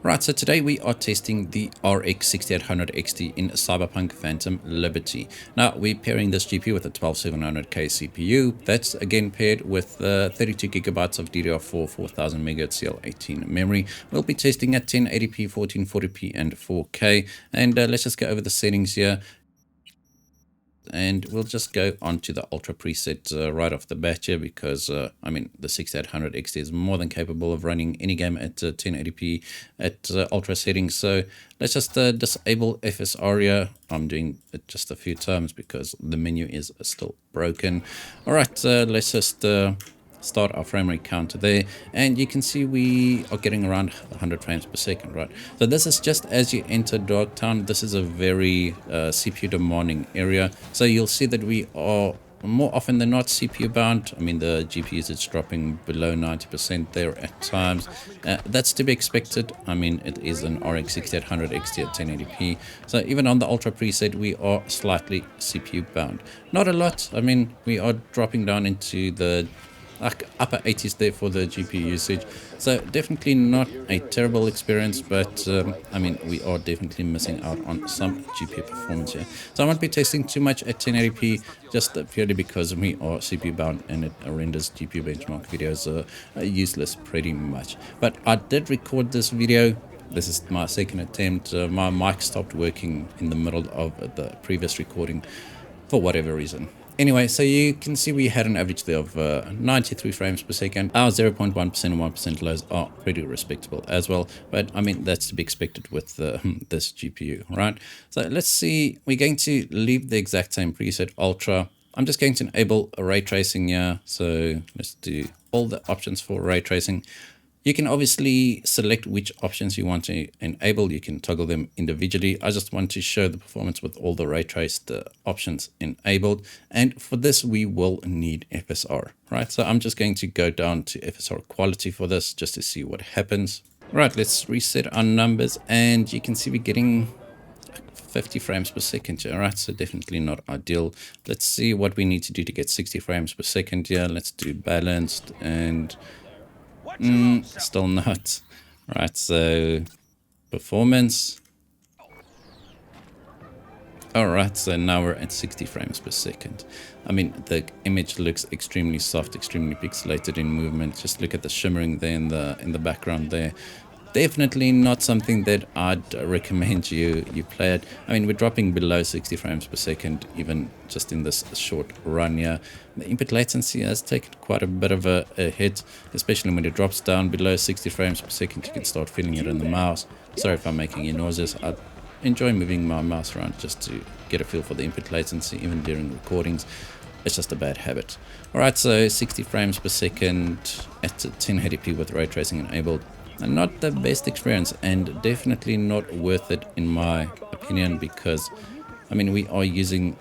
Right, so today we are testing the RX 6800 XT in Cyberpunk Phantom Liberty. Now, we're pairing this GPU with a 12700K CPU. That's again paired with 32 gigabytes of DDR4 4000 MHz CL18 memory. We'll be testing at 1080p, 1440p, and 4K. And let's just go over the settings here. And we'll just go on to the ultra preset right off the bat here because I mean the 6800 XT is more than capable of running any game at 1080p at ultra settings. So let's just disable FSR here. I'm doing it just a few times because the menu is still broken. All right, let's just start our frame rate counter there, and you can see we are getting around 100 frames per second, right? So this is just as you enter Darktown. This is a very CPU demanding area, so you'll see that we are more often than not CPU bound. I mean, the GPUs is dropping below 90% there at times. That's to be expected. I mean, it is an RX 6800 XT at 1080p, so even on the ultra preset we are slightly CPU bound. Not a lot. I mean, we are dropping down into the upper 80s there for the GPU usage, so definitely not a terrible experience, but I mean, we are definitely missing out on some GPU performance here. So I won't be testing too much at 1080p, just purely because we are CPU bound and it renders GPU benchmark videos useless pretty much. But I did record this video. This is my second attempt. My mic stopped working in the middle of the previous recording for whatever reason. Anyway, so you can see we had an average there of 93 frames per second. Our 0.1% and 1% lows are pretty respectable as well. But I mean, that's to be expected with this GPU, right? So let's see. We're going to leave the exact same preset, Ultra. I'm just going to enable ray tracing here. So let's do all the options for ray tracing. You can obviously select which options you want to enable. You can toggle them individually. I just want to show the performance with all the ray traced options enabled. And for this, we will need FSR, right? So I'm just going to go down to FSR Quality for this just to see what happens. Right, let's reset our numbers, and you can see we're getting 50 frames per second here, right? So definitely not ideal. Let's see what we need to do to get 60 frames per second here. Let's do balanced, and still not. Right, so performance. Alright, so now we're at 60 frames per second. I mean, the image looks extremely soft, extremely pixelated in movement. Just look at the shimmering there in the background there. Definitely not something that I'd recommend you play it. I mean, we're dropping below 60 frames per second, even just in this short run here. The input latency has taken quite a bit of a hit, especially when it drops down below 60 frames per second. You can start feeling it in the mouse. Sorry if I'm making you nauseous. I enjoy moving my mouse around just to get a feel for the input latency, even during recordings. It's just a bad habit. Alright, so 60 frames per second at 1080p with ray tracing enabled. And not the best experience, and definitely not worth it in my opinion, because I mean, we are using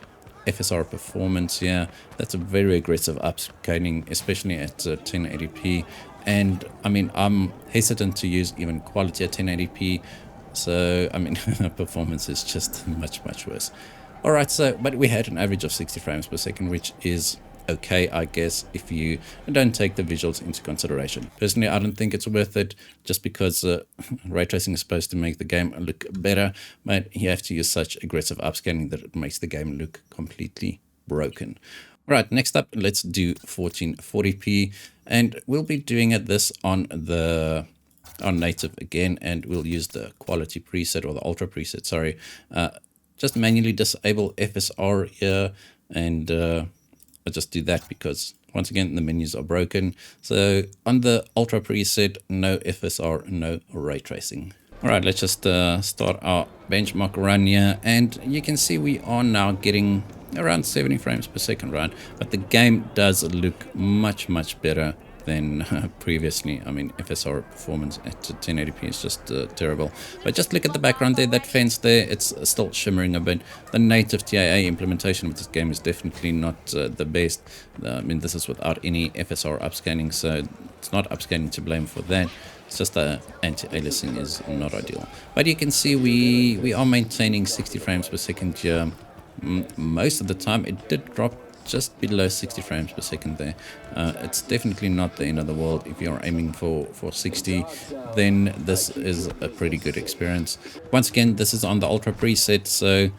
FSR Performance here. That's a very aggressive upscaling, especially at 1080p, and I mean, I'm hesitant to use even quality at 1080p, so I mean performance is just much worse. Alright, so but we had an average of 60 frames per second, which is okay, I guess, if you don't take the visuals into consideration. Personally, I don't think it's worth it, just because ray tracing is supposed to make the game look better, but you have to use such aggressive upscaling that it makes the game look completely broken. Right, next up, let's do 1440p, and we'll be doing this on native again, and we'll use the quality preset, or the ultra preset, sorry. Just manually disable FSR here, and I'll just do that because once again the menus are broken. So on the ultra preset, no FSR, no ray tracing. All right, let's just start our benchmark run here, and you can see we are now getting around 70 frames per second, right? But the game does look much better than previously. I mean, FSR Performance at 1080p is just terrible. But just look at the background there, that fence there, it's still shimmering a bit. The native TIA implementation of this game is definitely not the best. I mean, this is without any FSR upscaling, so it's not upscaling to blame for that. It's just the anti-aliasing is not ideal. But you can see we are maintaining 60 frames per second here. Most of the time it did drop just below 60 frames per second there. It's definitely not the end of the world. If you're aiming for 60, then this is a pretty good experience. Once again, this is on the Ultra preset, so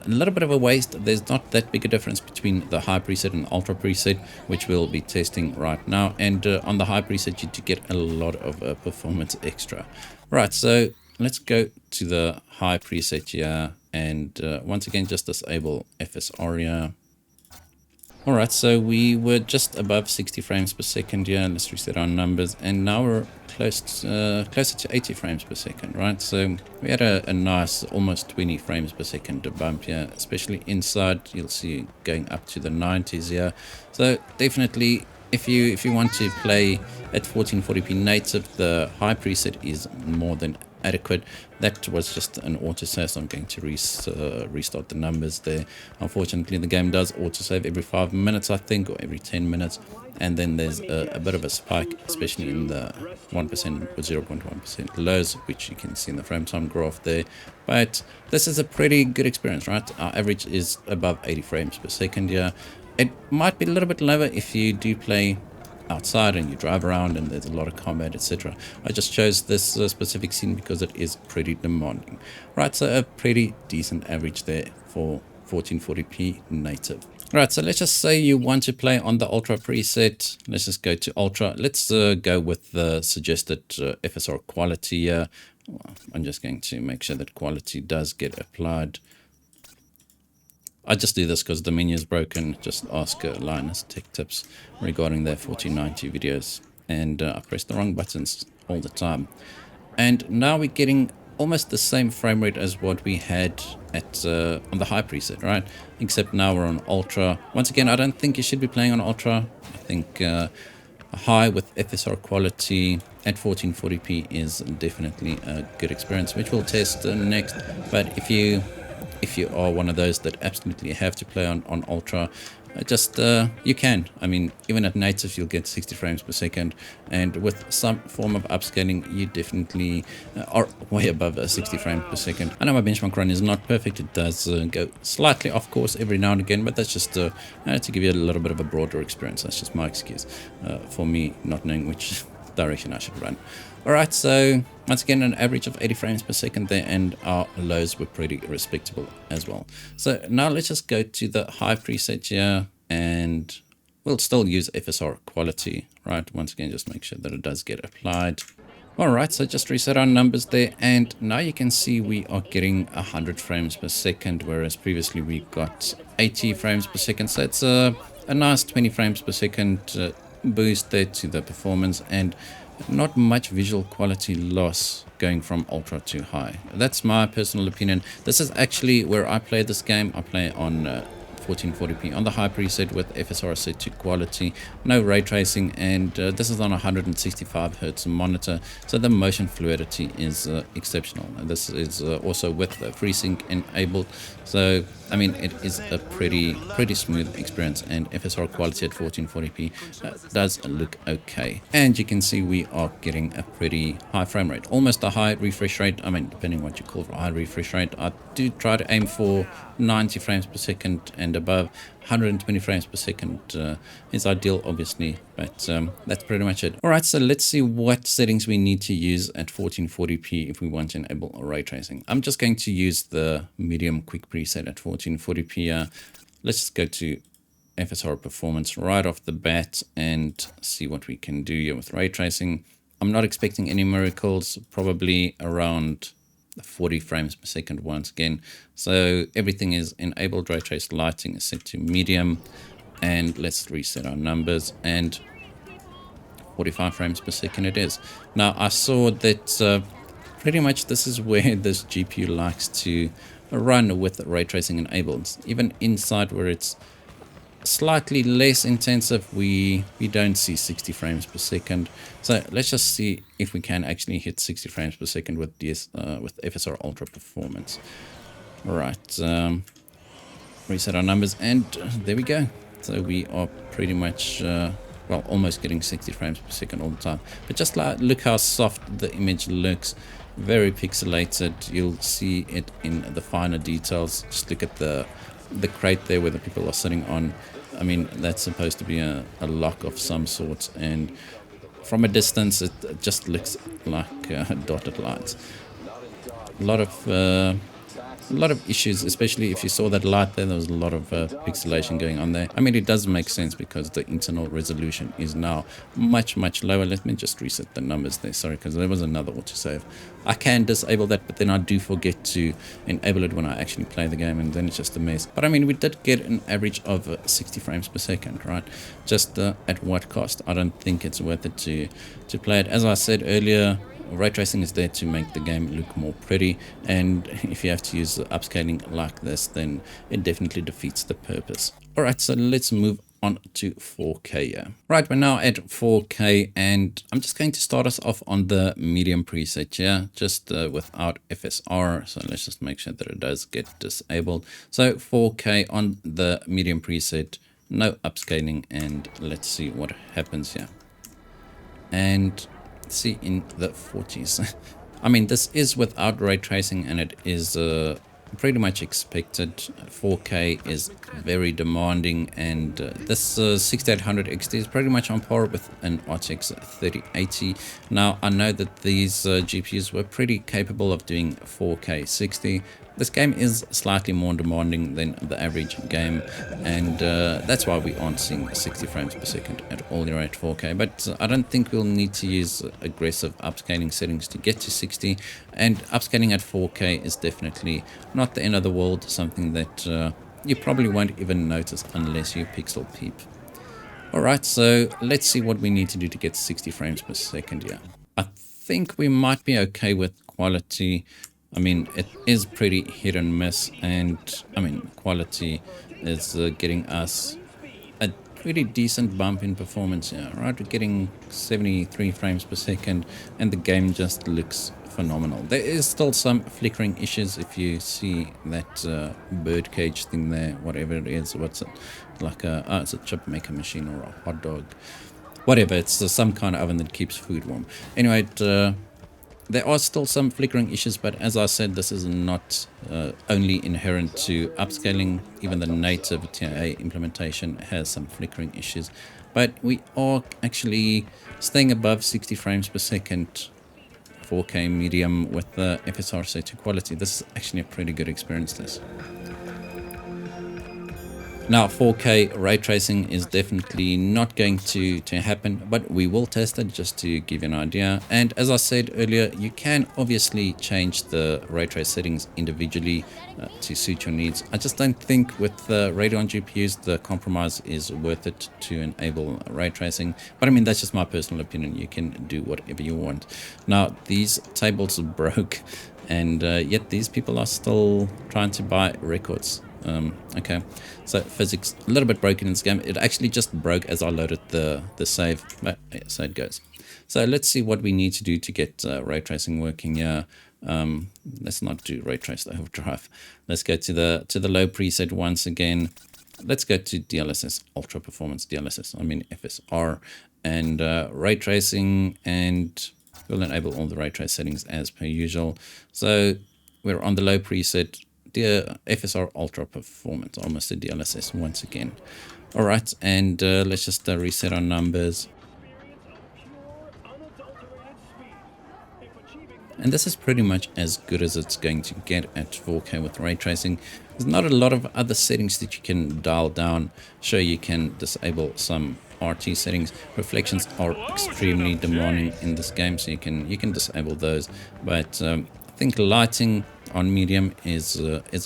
a little bit of a waste. There's not that big a difference between the high preset and ultra preset, which we'll be testing right now. And on the high preset, you do get a lot of performance extra. Right, so let's go to the high preset here, and once again, just disable FSR here. Alright, so we were just above 60 frames per second here. Let's reset our numbers, and now we're closer to 80 frames per second, right? So we had a nice almost 20 frames per second bump here, especially inside. You'll see going up to the 90s here. So definitely, if you want to play at 1440p native, the high preset is more than adequate. That was just an autosave. I'm going to restart the numbers there. Unfortunately, the game does autosave every 5 minutes, I think, or every 10 minutes, and then there's a bit of a spike, especially in the 1% or 0.1% lows, which you can see in the frame time graph there. But this is a pretty good experience, right? Our average is above 80 frames per second here. It might be a little bit lower if you do play outside and you drive around and there's a lot of combat, etc. I just chose this specific scene because it is pretty demanding. Right, so a pretty decent average there for 1440p native. Right, so let's just say you want to play on the Ultra preset. Let's just go to Ultra. Let's go with the suggested FSR Quality here. I'm just going to make sure that quality does get applied. I just do this because the menu is broken. Just ask Linus Tech Tips regarding their 1490 videos. And I press the wrong buttons all the time. And now we're getting almost the same frame rate as what we had at on the high preset, right? Except now we're on Ultra. Once again, I don't think you should be playing on Ultra. I think high with FSR Quality at 1440p is definitely a good experience, which we'll test next. But if you are one of those that absolutely have to play on Ultra, just you can. I mean, even at native you'll get 60 frames per second, and with some form of upscaling you definitely are way above 60 frames per second. I know my benchmark run is not perfect. It does go slightly off course every now and again, but that's just to give you a little bit of a broader experience. That's just my excuse for me not knowing which direction I should run. Alright, so once again an average of 80 frames per second there, and our lows were pretty respectable as well. So now let's just go to the high preset here, and we'll still use FSR Quality, right? Once again, just make sure that it does get applied. Alright, so just reset our numbers there, and now you can see we are getting 100 frames per second, whereas previously we got 80 frames per second. So it's a nice 20 frames per second boost there to the performance, and not much visual quality loss going from ultra to high. That's my personal opinion. This is actually where I play this game. I play on 1440p on the high preset with FSR set to quality, no ray tracing, and this is on a 165 hertz monitor, so the motion fluidity is exceptional. And this is also with FreeSync enabled, so I mean it is a pretty smooth experience, and FSR quality at 1440p does look okay. And you can see we are getting a pretty high frame rate, almost a high refresh rate. I mean, depending what you call for high refresh rate. I do try to aim for 90 frames per second and above. 120 frames per second is ideal, obviously, but that's pretty much it. Alright, so let's see what settings we need to use at 1440p if we want to enable ray tracing. I'm just going to use the medium quick preset at 1440p. Let's just go to FSR Performance right off the bat and see what we can do here with ray tracing. I'm not expecting any miracles, probably around 40 frames per second once again. So everything is enabled. Ray trace lighting is set to medium, and let's reset our numbers, and 45 frames per second it is. Now I saw that pretty much this is where this GPU likes to run with ray tracing enabled. Even inside where it's slightly less intensive, we don't see 60 frames per second. So let's just see if we can actually hit 60 frames per second with with FSR Ultra Performance. All right, reset our numbers, and there we go. So we are pretty much well, almost getting 60 frames per second all the time. But just look how soft the image looks, very pixelated. You'll see it in the finer details. Just look at the crate there where the people are sitting on. I mean, that's supposed to be a lock of some sort, and from a distance it just looks like dotted lines. A lot of issues, especially if you saw that light there was a lot of pixelation going on there. I mean, it does make sense because the internal resolution is now much lower. Let me just reset the numbers there, sorry, because there was another autosave. I can disable that, but then I do forget to enable it when I actually play the game, and then it's just a mess. But I mean, we did get an average of 60 frames per second, right? Just at what cost? I don't think it's worth it to play it. As I said earlier, ray tracing is there to make the game look more pretty, and if you have to use upscaling like this, then it definitely defeats the purpose. Alright, so let's move on to 4K here. Right, we're now at 4K, and I'm just going to start us off on the medium preset here, just without FSR. So let's just make sure that it does get disabled. So 4K on the medium preset, no upscaling, and let's see what happens here. And see in the 40s. I mean, this is without ray tracing, and it is pretty much expected. 4K is very demanding, and this 6800 XT is pretty much on par with an RTX 3080. Now, I know that these GPUs were pretty capable of doing 4K 60. This game is slightly more demanding than the average game, and that's why we aren't seeing 60 frames per second at all here at 4K. But I don't think we'll need to use aggressive upscaling settings to get to 60, and upscaling at 4K is definitely not the end of the world, something that you probably won't even notice unless you pixel peep. Alright, so let's see what we need to do to get 60 frames per second here. I think we might be okay with quality. I mean, it is pretty hit and miss, and I mean, quality is getting us a pretty decent bump in performance here, right? We're getting 73 frames per second, and the game just looks phenomenal. There is still some flickering issues. If you see that bird cage thing there, whatever it is, what's it like? It's a chip maker machine or a hot dog, whatever. It's some kind of oven that keeps food warm. Anyway, there are still some flickering issues, but as I said, this is not only inherent to upscaling. Even the native TIA implementation has some flickering issues. But we are actually staying above 60 frames per second 4K medium with the FSR set to quality. This is actually a pretty good experience, this. Now, 4K ray tracing is definitely not going to happen, but we will test it just to give you an idea. And as I said earlier, you can obviously change the ray trace settings individually to suit your needs. I just don't think with the Radeon GPUs, the compromise is worth it to enable ray tracing. But I mean, that's just my personal opinion. You can do whatever you want. Now, these tables broke, and yet these people are still trying to buy records. Okay, so physics a little bit broken in this game. It actually just broke as I loaded the save, but yeah, so it goes. So let's see what we need to do to get ray tracing working here. Let's not do ray trace overdrive. Let's go to the low preset once again. Let's go to DLSS, ultra performance DLSS. I mean FSR, and ray tracing, and we'll enable all the ray trace settings as per usual. So we're on the low preset. FSR Ultra Performance, almost a DLSS once again. All right, and let's just reset our numbers. And this is pretty much as good as it's going to get at 4K with ray tracing. There's not a lot of other settings that you can dial down. Sure, you can disable some RT settings. Reflections are extremely demanding in this game, so you can disable those. But I think lighting on medium is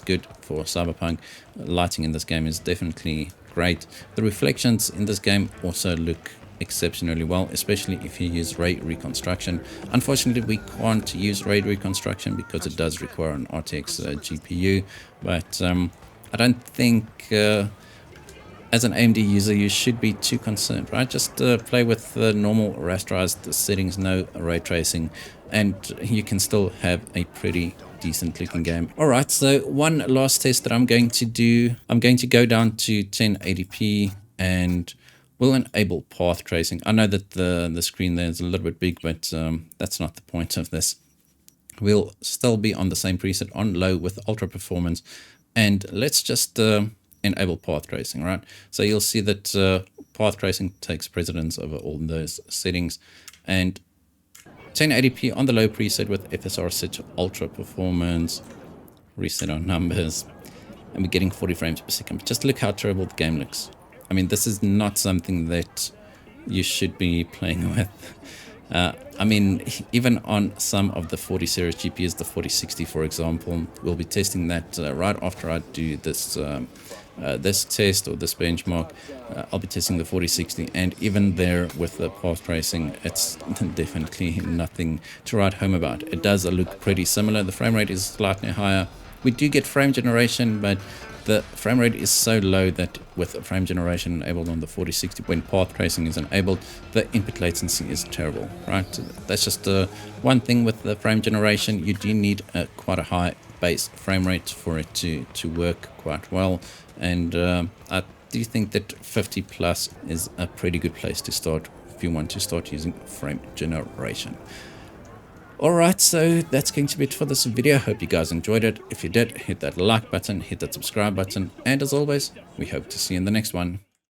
good for Cyberpunk. Lighting in this game is definitely great. The reflections in this game also look exceptionally well, especially if you use ray reconstruction. Unfortunately, we can't use ray reconstruction because it does require an RTX GPU, but I don't think as an AMD user you should be too concerned, right? Just play with the normal rasterized settings, no ray tracing, and you can still have a pretty decent looking game. Alright, so one last test that I'm going to do, I'm going to go down to 1080p and we'll enable path tracing. I know that the screen there is a little bit big, but that's not the point of this. We'll still be on the same preset on low with ultra performance, and let's just enable path tracing, right? So you'll see that path tracing takes precedence over all those settings, and 1080p on the low preset with FSR set to ultra performance, reset our numbers, and we're getting 40 frames per second. But just look how terrible the game looks. I mean, this is not something that you should be playing with. I mean, even on some of the 40 series GPUs, the 4060 for example, we'll be testing that right after I do this this test or this benchmark. I'll be testing the 4060, and even there with the path tracing, it's definitely nothing to write home about. It does look pretty similar. The frame rate is slightly higher. We do get frame generation, but the frame rate is so low that with frame generation enabled on the 4060, when path tracing is enabled, the input latency is terrible, right? That's just one thing with the frame generation. You do need quite a high base frame rate for it to work quite well, and I do think that 50 plus is a pretty good place to start if you want to start using frame generation. Alright, so that's going to be it for this video. Hope you guys enjoyed it. If you did, hit that like button, hit that subscribe button, and as always, we hope to see you in the next one.